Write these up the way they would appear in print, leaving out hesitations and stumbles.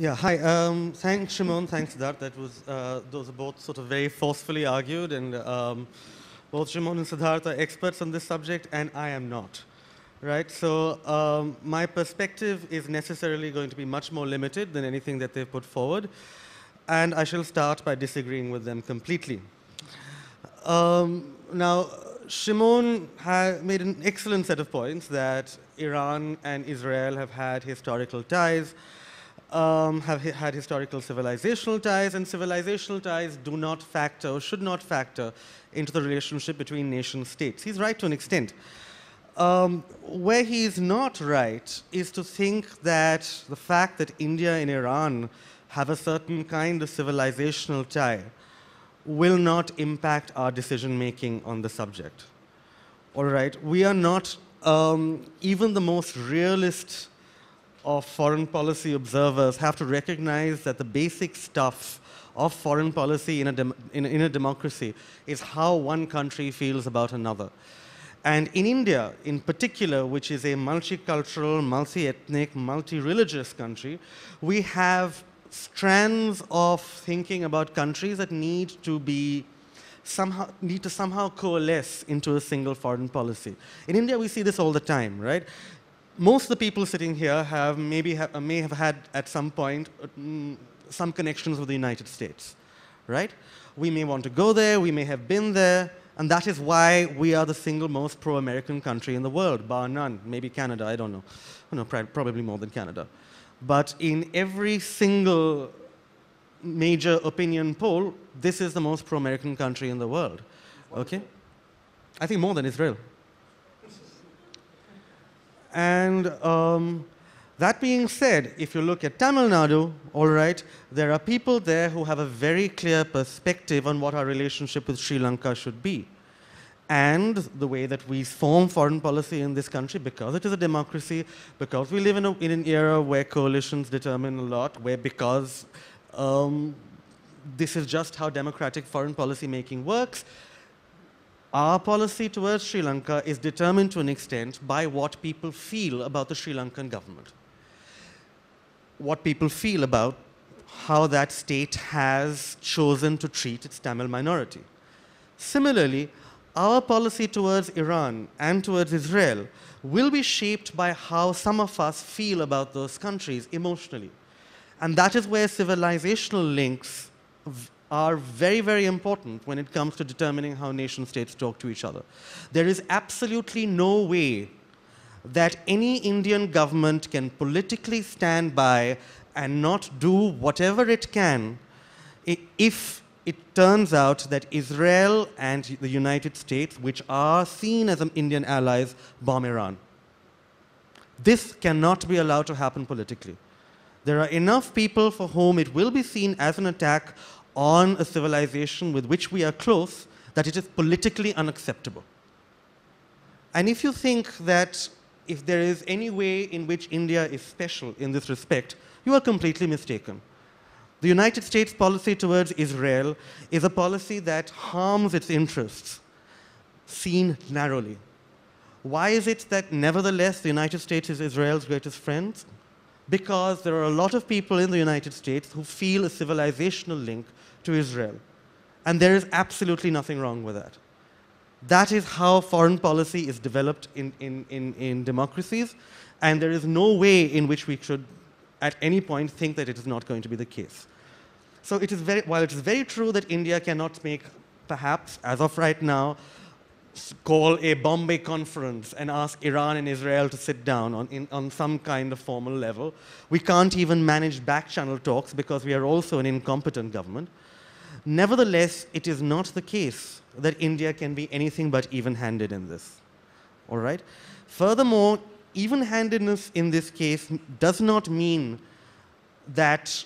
Yeah, hi. Thanks, Shimon. Thanks, Siddharth. Those are both sort of very forcefully argued, and both Shimon and Siddharth are experts on this subject, and I am not. Right? So my perspective is necessarily going to be much more limited than anything that they've put forward, and I shall start by disagreeing with them completely. Now, Shimon made an excellent set of points that Iran and Israel have had historical ties, have had historical civilizational ties, and civilizational ties do not factor or should not factor into the relationship between nation states. He's right to an extent. Where he is not right is to think that the fact that India and Iran have a certain kind of civilizational tie will not impact our decision making on the subject. All right, we are not, even the most realist of foreign policy observers have to recognize that the basic stuff of foreign policy in a democracy is how one country feels about another. And in India, in particular, which is a multicultural, multi-ethnic, multi-religious country, we have strands of thinking about countries that need to somehow coalesce into a single foreign policy. In India, we see this all the time, right? Most of the people sitting here may have had at some point some connections with the United States, right? We may want to go there, we may have been there, and that is why we are the single most pro-American country in the world, bar none. Maybe Canada, I don't know. No, probably more than Canada. But in every single major opinion poll, this is the most pro-American country in the world, okay? I think more than Israel. And that being said, if you look at Tamil Nadu, all right, there are people there who have a very clear perspective on what our relationship with Sri Lanka should be. And the way that we form foreign policy in this country, because it is a democracy, because we live in an era where coalitions determine a lot, because this is just how democratic foreign policy making works, our policy towards Sri Lanka is determined to an extent by what people feel about the Sri Lankan government. What people feel about how that state has chosen to treat its Tamil minority. Similarly, our policy towards Iran and towards Israel will be shaped by how some of us feel about those countries emotionally. And that is where civilizational links are very, very important when it comes to determining how nation states talk to each other. There is absolutely no way that any Indian government can politically stand by and not do whatever it can if it turns out that Israel and the United States, which are seen as Indian allies, bomb Iran. This cannot be allowed to happen politically. There are enough people for whom it will be seen as an attack on a civilization with which we are close, that it is politically unacceptable. And if you think that if there is any way in which India is special in this respect, you are completely mistaken. The United States policy towards Israel is a policy that harms its interests, seen narrowly. Why is it that nevertheless the United States is Israel's greatest friend? Because there are a lot of people in the United States who feel a civilizational link to Israel. And there is absolutely nothing wrong with that. That is how foreign policy is developed in democracies, and there is no way in which we should at any point think that it is not going to be the case. So while it is very true that India cannot make, perhaps, as of right now, call a Bombay conference and ask Iran and Israel to sit down on some kind of formal level. We can't even manage back-channel talks because we are also an incompetent government. Nevertheless, it is not the case that India can be anything but even-handed in this. All right? Furthermore, even-handedness in this case does not mean that,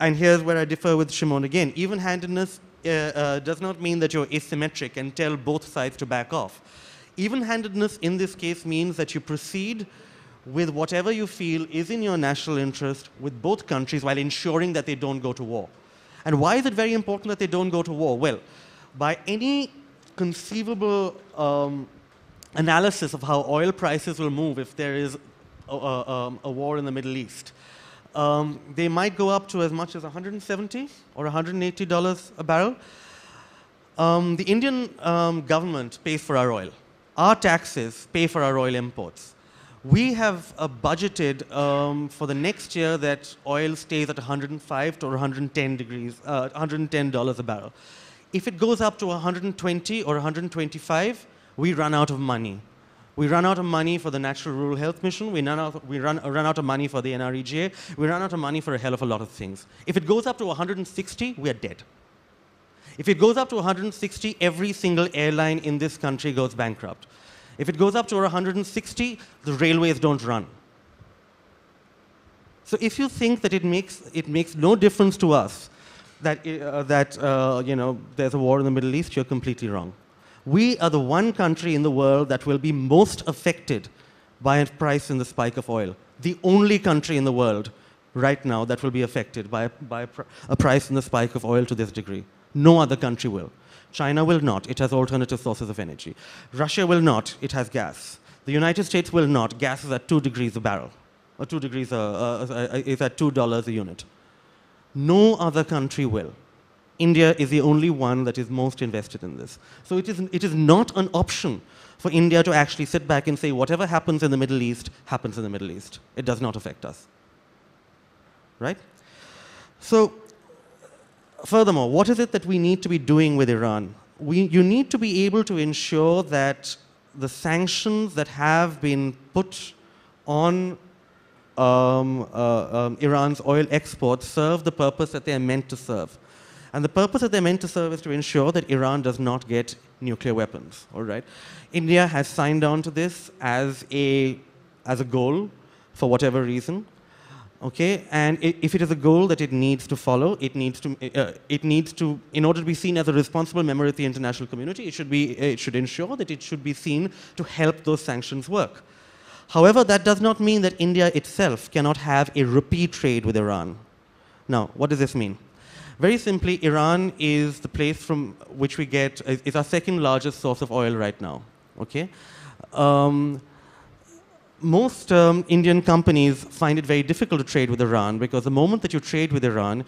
and here's where I differ with Shimon again, even-handedness does not mean that you're asymmetric and tell both sides to back off. Even-handedness in this case means that you proceed with whatever you feel is in your national interest with both countries while ensuring that they don't go to war. And why is it very important that they don't go to war? Well, by any conceivable analysis of how oil prices will move if there is a war in the Middle East, They might go up to as much as $170 or $180 a barrel. The Indian government pays for our oil. Our taxes pay for our oil imports. We have budgeted for the next year that oil stays at 105 to $110 a barrel. If it goes up to 120 or 125, we run out of money. We run out of money for the National Rural Health Mission. We run out of money for the NREGA. We run out of money for a hell of a lot of things. If it goes up to 160, we are dead. If it goes up to 160, every single airline in this country goes bankrupt. If it goes up to 160, the railways don't run. So if you think that it makes no difference to us that there's a war in the Middle East, you're completely wrong. We are the one country in the world that will be most affected by a price in the spike of oil. The only country in the world right now that will be affected by a price in the spike of oil to this degree. No other country will. China will not. It has alternative sources of energy. Russia will not. It has gas. The United States will not. Gas is at 2 degrees a barrel. Or 2 degrees is at $2 a unit. No other country will. India is the only one that is most invested in this. So it is not an option for India to actually sit back and say, whatever happens in the Middle East, happens in the Middle East. It does not affect us. Right? So, furthermore, what is it that we need to be doing with Iran? You need to be able to ensure that the sanctions that have been put on Iran's oil exports serve the purpose that they are meant to serve. And the purpose that they're meant to serve is to ensure that Iran does not get nuclear weapons. All right? India has signed on to this as a goal for whatever reason. Okay, and if it is a goal that it needs to follow, it needs to, in order to be seen as a responsible member of the international community, it should ensure that it should be seen to help those sanctions work. However, that does not mean that India itself cannot have a rupee trade with Iran. Now, what does this mean? Very simply, Iran is the place from which we get, is our second largest source of oil right now. Okay. Most Indian companies find it very difficult to trade with Iran because the moment that you trade with Iran,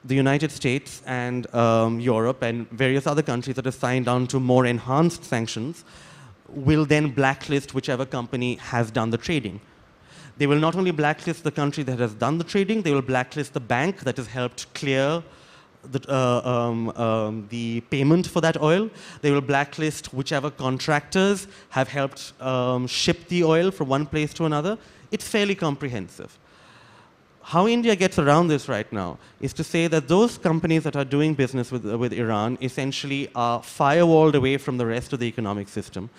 the United States and Europe and various other countries that have signed on to more enhanced sanctions will then blacklist whichever company has done the trading. They will not only blacklist the country that has done the trading, they will blacklist the bank that has helped clear the payment for that oil. They will blacklist whichever contractors have helped ship the oil from one place to another. It's fairly comprehensive. How India gets around this right now is to say that those companies that are doing business with Iran essentially are firewalled away from the rest of the economic system.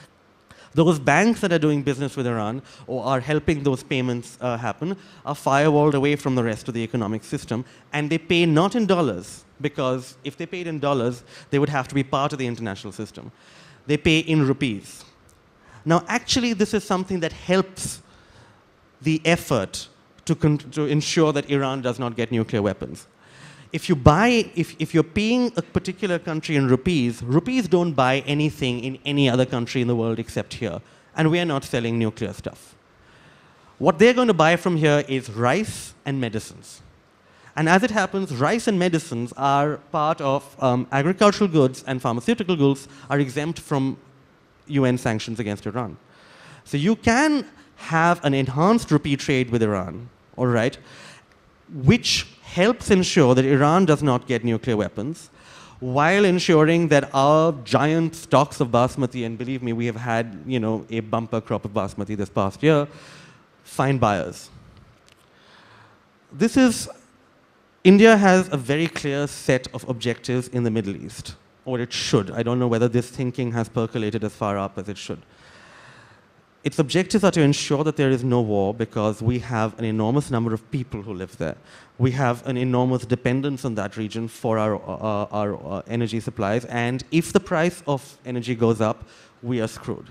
Those banks that are doing business with Iran or are helping those payments happen are firewalled away from the rest of the economic system, and they pay not in dollars, because if they paid in dollars, they would have to be part of the international system. They pay in rupees. Now, actually, this is something that helps the effort to ensure that Iran does not get nuclear weapons. If you're paying a particular country in rupees, rupees don't buy anything in any other country in the world except here. And we are not selling nuclear stuff. What they're going to buy from here is rice and medicines. And as it happens, rice and medicines are part of agricultural goods, and pharmaceutical goods are exempt from UN sanctions against Iran. So you can have an enhanced rupee trade with Iran, all right, which helps ensure that Iran does not get nuclear weapons, while ensuring that our giant stocks of basmati, and believe me, we have had, a bumper crop of basmati this past year, find buyers. India has a very clear set of objectives in the Middle East, or it should. I don't know whether this thinking has percolated as far up as it should. Its objectives are to ensure that there is no war because we have an enormous number of people who live there. We have an enormous dependence on that region for our energy supplies, and if the price of energy goes up, we are screwed.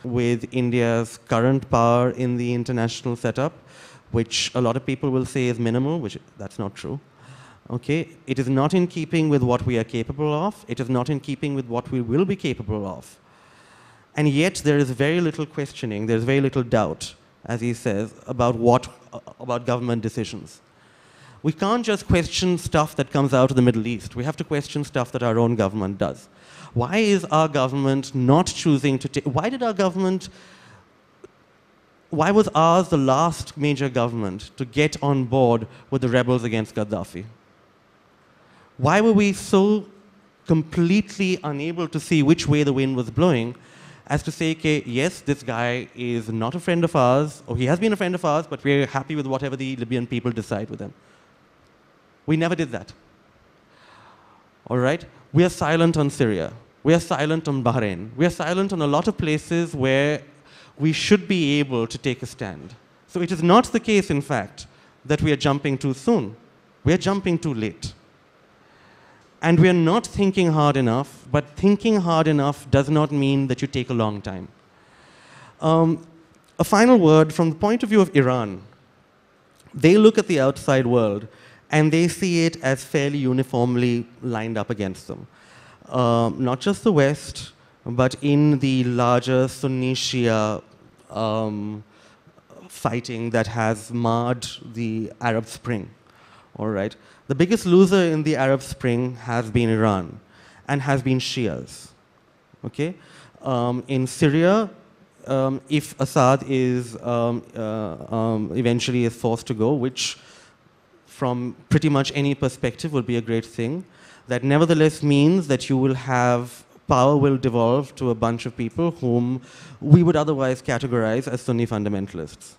With India's current power in the international setup, which a lot of people will say is minimal, which that's not true. Okay, it is not in keeping with what we are capable of. It is not in keeping with what we will be capable of. And yet there is very little questioning, there's very little doubt as he says, about government decisions. We can't just question stuff that comes out of the Middle East. We have to question stuff that our own government does. Why is our government not choosing to take, why was ours the last major government to get on board with the rebels against Gaddafi? Why were we so completely unable to see which way the wind was blowing as to say, okay, yes, this guy is not a friend of ours, or he has been a friend of ours, but we're happy with whatever the Libyan people decide with him. We never did that. All right? We are silent on Syria. We are silent on Bahrain. We are silent on a lot of places where we should be able to take a stand. So it is not the case, in fact, that we are jumping too soon. We are jumping too late. And we are not thinking hard enough, but thinking hard enough does not mean that you take a long time. A final word from the point of view of Iran. They look at the outside world and they see it as fairly uniformly lined up against them. Not just the West, but in the larger Sunni-Shia fighting that has marred the Arab Spring. All right? The biggest loser in the Arab Spring has been Iran and has been Shias. Okay? In Syria, if Assad is eventually is forced to go, which from pretty much any perspective will be a great thing, that nevertheless means that you will have power will devolve to a bunch of people whom we would otherwise categorize as Sunni fundamentalists.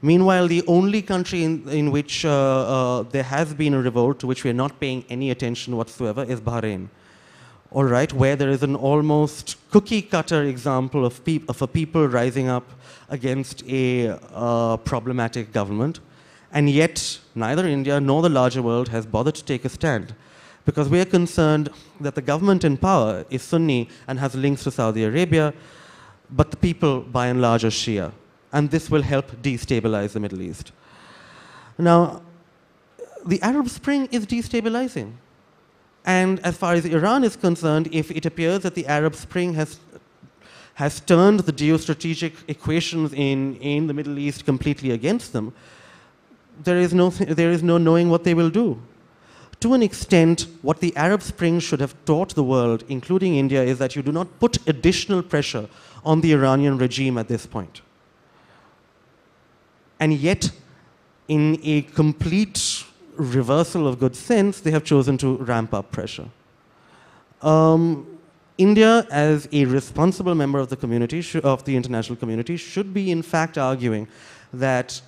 Meanwhile, the only country in which there has been a revolt to which we are not paying any attention whatsoever is Bahrain. All right, where there is an almost cookie-cutter example of a people rising up against a problematic government, and yet neither India nor the larger world has bothered to take a stand, because we are concerned that the government in power is Sunni and has links to Saudi Arabia, but the people, by and large, are Shia. And this will help destabilize the Middle East. Now, the Arab Spring is destabilizing. And as far as Iran is concerned, if it appears that the Arab Spring has turned the geostrategic equations in the Middle East completely against them, there is no knowing what they will do. To an extent, what the Arab Spring should have taught the world, including India, is that you do not put additional pressure on the Iranian regime at this point. And yet, in a complete reversal of good sense, they have chosen to ramp up pressure. India, as a responsible member of the community, of the international community, should be in fact arguing that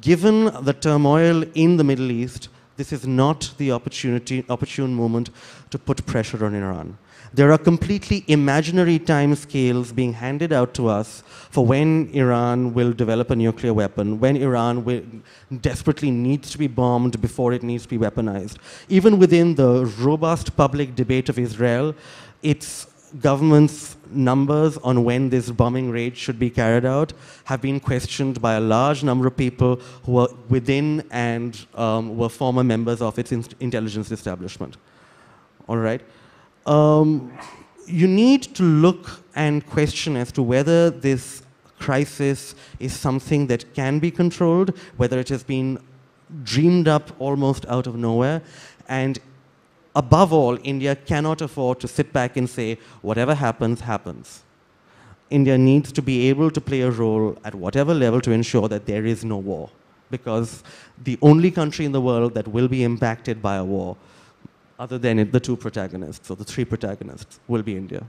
given the turmoil in the Middle East, this is not the opportune moment to put pressure on Iran. There are completely imaginary timescales being handed out to us for when Iran will develop a nuclear weapon, when Iran desperately needs to be bombed before it needs to be weaponized. Even within the robust public debate of Israel, its government's numbers on when this bombing raid should be carried out have been questioned by a large number of people who are within and were former members of its intelligence establishment. All right? You need to look and question as to whether this crisis is something that can be controlled, whether it has been dreamed up almost out of nowhere, and above all, India cannot afford to sit back and say, whatever happens, happens. India needs to be able to play a role at whatever level to ensure that there is no war, because the only country in the world that will be impacted by a war, other than the two protagonists, or the three protagonists, will be India.